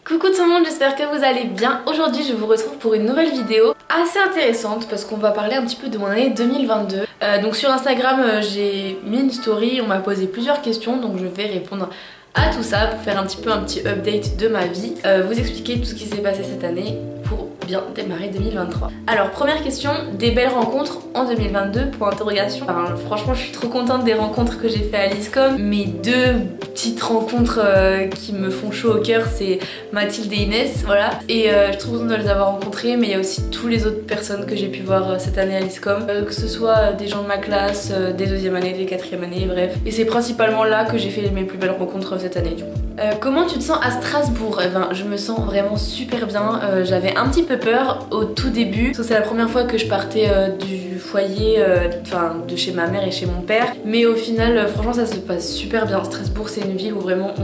Coucou tout le monde, j'espère que vous allez bien. Aujourd'hui je vous retrouve pour une nouvelle vidéo assez intéressante parce qu'on va parler un petit peu de mon année 2022. Donc sur Instagram j'ai mis une story, on m'a posé plusieurs questions donc je vais répondre à tout ça pour faire un petit update de ma vie, vous expliquer tout ce qui s'est passé cette année pour bien démarrer 2023. Alors première question, des belles rencontres en 2022 pour interrogation. Alors, franchement je suis trop contente des rencontres que j'ai fait à l'ISCOM. Mes deux petites rencontres qui me font chaud au cœur, c'est Mathilde et Inès, voilà. Et je suis trop contente de les avoir rencontrées, mais il y a aussi tous les autres personnes que j'ai pu voir cette année à l'ISCOM, que ce soit des gens de ma classe, des deuxième années, des quatrième années, bref. Et c'est principalement là que j'ai fait mes plus belles rencontres cette année du coup. Comment tu te sens à Strasbourg? Eh ben je me sens vraiment super bien. J'avais un petit peu peur au tout début parce que c'est la première fois que je partais du foyer, enfin de chez ma mère et chez mon père, mais au final franchement ça se passe super bien. Strasbourg c'est une ville où vraiment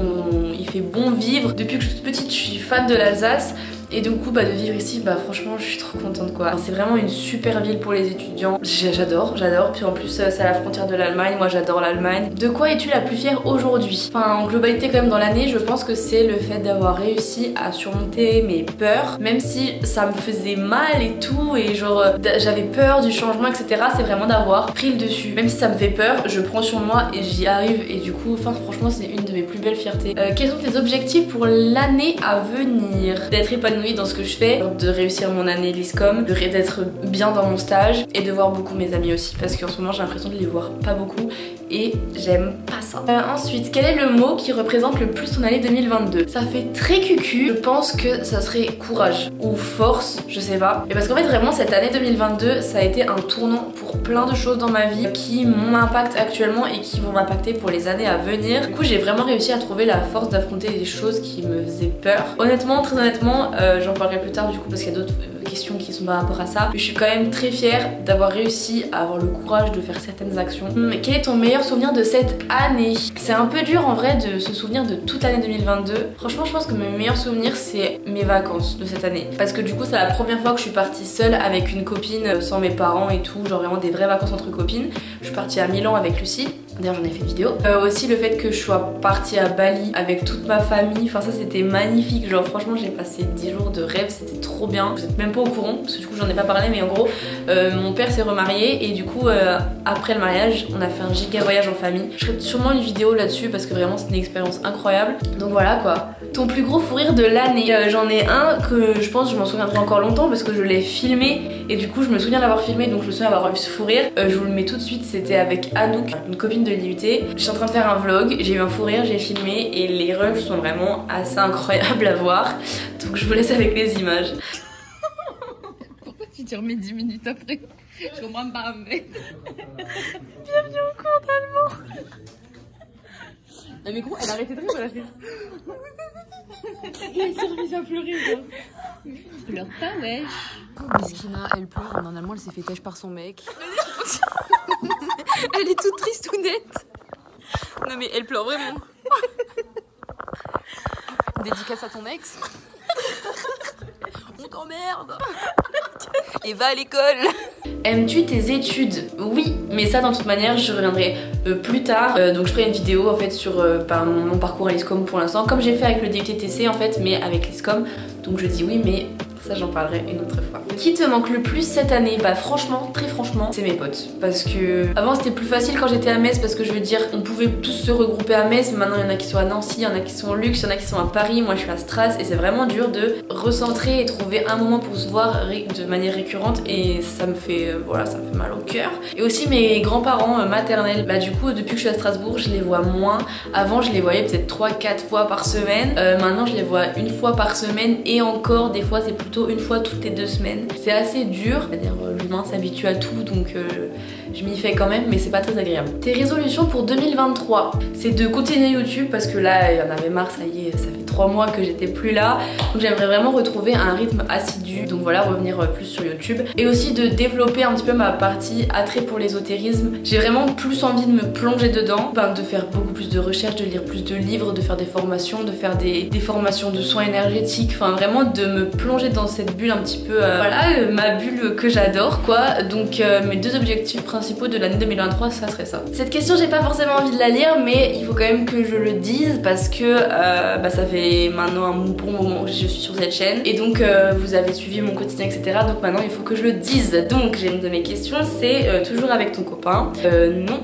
il fait bon vivre. Depuis que je suis toute petite je suis fan de l'Alsace. Et du coup de vivre ici, franchement je suis trop contente quoi. C'est vraiment une super ville pour les étudiants. J'adore. Puis en plus c'est à la frontière de l'Allemagne, moi j'adore l'Allemagne. De quoi es-tu la plus fière aujourd'hui? Enfin en globalité quand même dans l'année, je pense que c'est le fait d'avoir réussi à surmonter mes peurs. Même si ça me faisait mal et tout, et genre j'avais peur du changement etc. C'est vraiment d'avoir pris le dessus. Même si ça me fait peur, je prends sur moi et j'y arrive. Et du coup, franchement c'est une de mes plus belles fiertés. Quels sont tes objectifs pour l'année à venir? D'être épanouie dans ce que je fais, de réussir mon année l'ISCOM, d'être bien dans mon stage et de voir beaucoup mes amis aussi parce qu'en ce moment j'ai l'impression de les voir pas beaucoup et j'aime pas ça. Ensuite, quel est le mot qui représente le plus ton année 2022? Ça fait très cucu, je pense que ça serait courage ou force, je sais pas. Et parce qu'en fait vraiment cette année 2022 ça a été un tournant pour plein de choses dans ma vie qui m'impactent actuellement et qui vont m'impacter pour les années à venir. Du coup j'ai vraiment réussi à trouver la force d'affronter les choses qui me faisaient peur. Honnêtement, très honnêtement, j'en parlerai plus tard du coup parce qu'il y a d'autres questions qui sont par rapport à ça. Mais je suis quand même très fière d'avoir réussi à avoir le courage de faire certaines actions. Mais quel est ton meilleur souvenir de cette année? C'est un peu dur en vrai de se souvenir de toute l'année 2022. Franchement je pense que mes meilleurs souvenirs c'est mes vacances de cette année. Parce que du coup c'est la première fois que je suis partie seule avec une copine sans mes parents et tout. Genre vraiment des vraies vacances entre copines. Je suis partie à Milan avec Lucie. D'ailleurs j'en ai fait une vidéo. Aussi le fait que je sois partie à Bali avec toute ma famille. Enfin ça c'était magnifique. Genre franchement j'ai passé 10 jours de rêve. C'était trop bien. Vous êtes même pas au courant parce que du coup j'en ai pas parlé, mais en gros mon père s'est remarié et du coup après le mariage on a fait un giga voyage en famille. Je ferai sûrement une vidéo là-dessus parce que vraiment c'est une expérience incroyable. Donc voilà quoi. Ton plus gros fou rire de l'année? J'en ai un que je pense je m'en souviendrai encore longtemps parce que je l'ai filmé et du coup je me souviens d'avoir filmé, donc je me souviens d'avoir eu ce fou rire. Je vous le mets tout de suite, c'était avec Anouk, une copine de l'IUT. Je suis en train de faire un vlog, j'ai eu un fou rire, j'ai filmé et les rushs sont vraiment assez incroyables à voir. Donc je vous laisse avec les images. Pourquoi tu te remets 10 minutes après? Je comprends pas mais... Bienvenue au cours d'allemand. Non mais gros, elle a arrêté de rire, elle a fait... Elle s'est remise à pleurer genre. Je pleure pas wesh. Miskina, elle pleure, normalement elle s'est fait têche par son mec. Elle est toute triste ou nette. Non mais elle pleure vraiment. Dédicace à ton ex. On t'emmerde. Et va à l'école. Aimes-tu tes études? Oui, mais ça dans toute manière je reviendrai plus tard. Donc je ferai une vidéo en fait sur mon parcours à l'ISCOM pour l'instant, comme j'ai fait avec le DUT-TC en fait, mais avec l'ISCOM. Donc je dis oui, mais ça j'en parlerai une autre fois. Qui te manque le plus cette année? Franchement, très franchement, c'est mes potes. Parce que avant c'était plus facile quand j'étais à Metz, parce que je veux dire on pouvait tous se regrouper à Metz, mais maintenant il y en a qui sont à Nancy, il y en a qui sont au Luxe, il y en a qui sont à Paris, moi je suis à Stras et c'est vraiment dur de recentrer et trouver un moment pour se voir de manière récurrente et ça me fait voilà, ça me fait mal au cœur. Et aussi mes grands-parents maternels, du coup depuis que je suis à Strasbourg je les vois moins. Avant je les voyais peut-être 3-4 fois par semaine, maintenant je les vois une fois par semaine et encore des fois c'est plutôt une fois toutes les 2 semaines. C'est assez dur, c'est-à-dire l'humain s'habitue à tout donc je m'y fais quand même, mais c'est pas très agréable. Tes résolutions pour 2023? C'est de continuer YouTube parce que là il y en avait marre, ça y est, ça fait 3 mois que j'étais plus là, donc j'aimerais vraiment retrouver un rythme assidu, donc voilà, revenir plus sur YouTube et aussi de développer un petit peu ma partie attrait pour l'ésotérisme. J'ai vraiment plus envie de me plonger dedans, de faire beaucoup plus de recherches, de lire plus de livres, de faire des formations, de faire des formations de soins énergétiques, enfin vraiment de me plonger dans cette bulle un petit peu, voilà, ma bulle que j'adore quoi. Donc mes 2 objectifs principaux de l'année 2023, ça serait ça. Cette question, j'ai pas forcément envie de la lire, mais il faut quand même que je le dise parce que ça fait maintenant un bon moment que je suis sur cette chaîne et donc vous avez suivi mon quotidien, etc. Donc maintenant il faut que je le dise. Donc j'ai une de mes questions, c'est toujours avec ton copain? Non.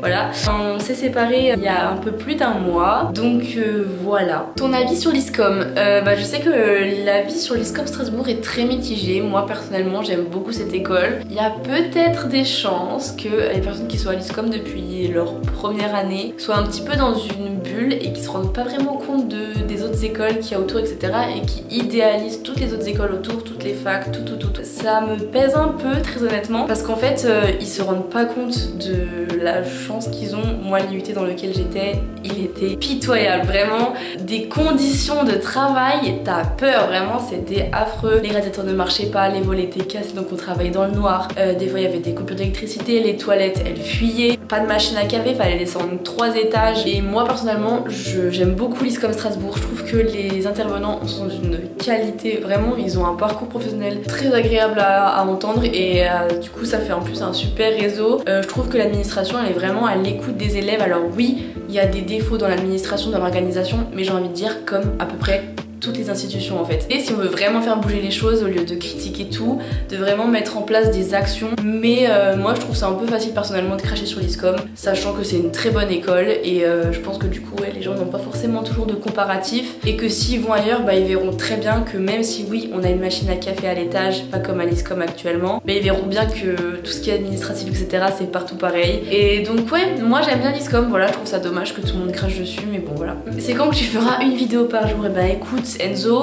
Voilà, on s'est séparés il y a un peu plus d'1 mois, donc voilà. Ton avis sur l'ISCOM? Je sais que l'avis sur l'ISCOM Strasbourg est très mitigé. Moi personnellement j'aime beaucoup cette école. Il y a peut-être des chances que les personnes qui sont à l'ISCOM depuis leur première année soient un petit peu dans une bulle et qui se rendent pas vraiment compte des autres écoles qu'il y a autour, etc. et qui idéalisent toutes les autres écoles autour, toutes les facs, tout. Ça me pèse un peu, très honnêtement, parce qu'en fait ils se rendent pas compte de la chance qu'ils ont. Moi, l'IUT dans lequel j'étais, il était pitoyable, vraiment. Des conditions de travail, t'as peur, vraiment, c'était affreux. Les radiateurs ne marchaient pas, les volets étaient cassés, donc on travaillait dans le noir. Des fois, il y avait des coupures d'électricité, les toilettes, elles fuyaient. Pas de machine à café, fallait descendre 3 étages. Et moi, personnellement, j'aime beaucoup l'ISCOM Strasbourg. Je trouve que les intervenants sont d'une qualité, vraiment, ils ont un parcours professionnel très agréable à entendre et du coup, ça fait en plus un super réseau. Je trouve que l'administration, elle est vraiment à l'écoute des élèves. Alors oui, il y a des défauts dans l'administration, dans l'organisation, mais j'ai envie de dire comme à peu près toutes les institutions en fait. Et si on veut vraiment faire bouger les choses, au lieu de critiquer tout, de vraiment mettre en place des actions. Mais moi je trouve ça un peu facile personnellement de cracher sur l'ISCOM, sachant que c'est une très bonne école et je pense que du coup les gens n'ont pas forcément toujours de comparatif et que s'ils vont ailleurs, ils verront très bien que même si oui on a une machine à café à l'étage, pas comme à l'ISCOM actuellement, mais ils verront bien que tout ce qui est administratif, etc. c'est partout pareil. Et donc ouais, moi j'aime bien l'ISCOM, voilà, je trouve ça dommage que tout le monde crache dessus, mais bon voilà. C'est quand que tu feras une vidéo par jour? Et écoute Enzo,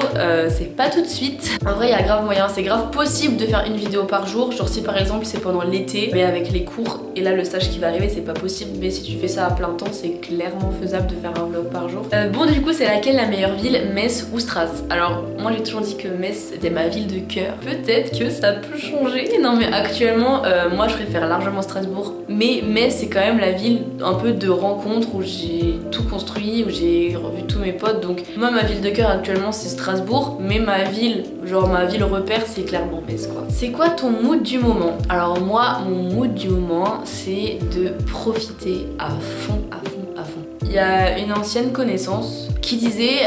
c'est pas tout de suite. En vrai il y a grave moyen, c'est grave possible de faire une vidéo par jour. Genre si par exemple c'est pendant l'été mais avec les cours et là le stage qui va arriver c'est pas possible, mais si tu fais ça à plein temps c'est clairement faisable de faire un vlog par jour. Bon du coup c'est laquelle la meilleure ville, Metz ou Stras? Alors moi j'ai toujours dit que Metz c'était ma ville de cœur. Peut-être que ça peut changer. Non mais actuellement moi je préfère largement Strasbourg, mais Metz c'est quand même la ville un peu de rencontre où j'ai tout construit, où j'ai revu tous mes potes. Donc moi ma ville de cœur actuellement c'est Strasbourg, mais ma ville repère c'est clairement Metz quoi. C'est quoi ton mood du moment? Alors moi mon mood du moment c'est de profiter à fond. Il y a une ancienne connaissance qui disait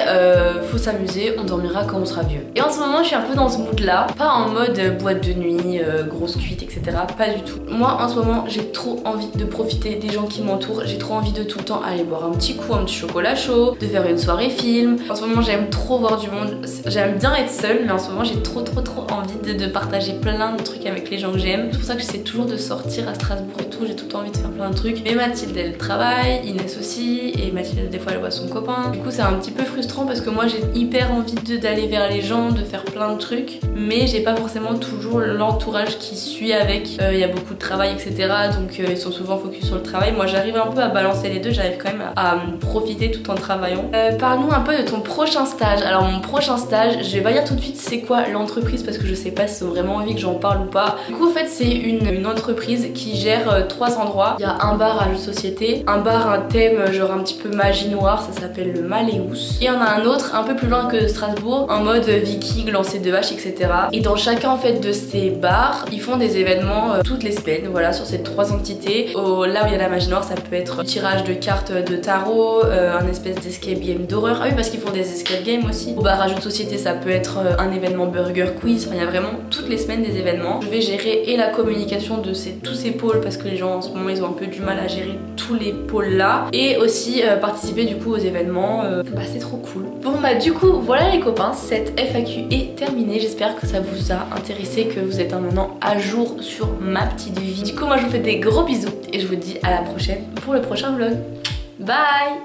faut s'amuser, on dormira quand on sera vieux. Et en ce moment je suis un peu dans ce mood là, pas en mode boîte de nuit, grosse cuite, etc. Pas du tout. Moi en ce moment j'ai trop envie de profiter des gens qui m'entourent, j'ai trop envie de tout le temps aller boire un petit coup, un petit chocolat chaud, de faire une soirée film. En ce moment j'aime trop voir du monde, j'aime bien être seule, mais en ce moment j'ai trop envie de partager plein de trucs avec les gens que j'aime. C'est pour ça que j'essaie toujours de sortir à Strasbourg et tout, j'ai tout le temps envie de faire plein de trucs. Mais Mathilde elle travaille, Inès aussi, et Mathilde des fois elle voit son copain. Du coup c'est un petit peu frustrant parce que moi j'ai hyper envie d'aller vers les gens, de faire plein de trucs, mais j'ai pas forcément toujours l'entourage qui suit avec. Il y a beaucoup de travail, etc. Donc ils sont souvent focus sur le travail. Moi j'arrive un peu à balancer les deux, j'arrive quand même à profiter tout en travaillant. Parle-nous un peu de ton prochain stage. Alors mon prochain stage, je vais pas dire tout de suite c'est quoi l'entreprise parce que je sais pas si ils ont vraiment envie que j'en parle ou pas. Du coup en fait c'est une entreprise qui gère 3 endroits. Il y a un bar à jeux de société, un bar un thème genre un petit peu magie noire, ça s'appelle le Maléus. Et il y en a un autre un peu plus loin que Strasbourg, en mode viking, lancer de hache, etc. Et dans chacun en fait de ces bars, ils font des événements toutes les semaines, voilà, sur ces 3 entités. Là où il y a la magie noire, ça peut être tirage de cartes de tarot, un espèce d'escape game d'horreur. Ah oui, parce qu'ils font des escape games aussi. Au bar à jeux de société, ça peut être un événement burger quiz. Enfin, il y a vraiment toutes les semaines des événements. Je vais gérer et la communication de tous ces pôles parce que les gens en ce moment ils ont un peu du mal à gérer tous les pôles là, et aussi participer du coup aux événements. C'est trop cool. Bon du coup voilà les copains, cette FAQ est terminée. J'espère que ça vous a intéressé, que vous êtes maintenant à jour sur ma petite vie. Du coup moi je vous fais des gros bisous et je vous dis à la prochaine pour le prochain vlog. Bye.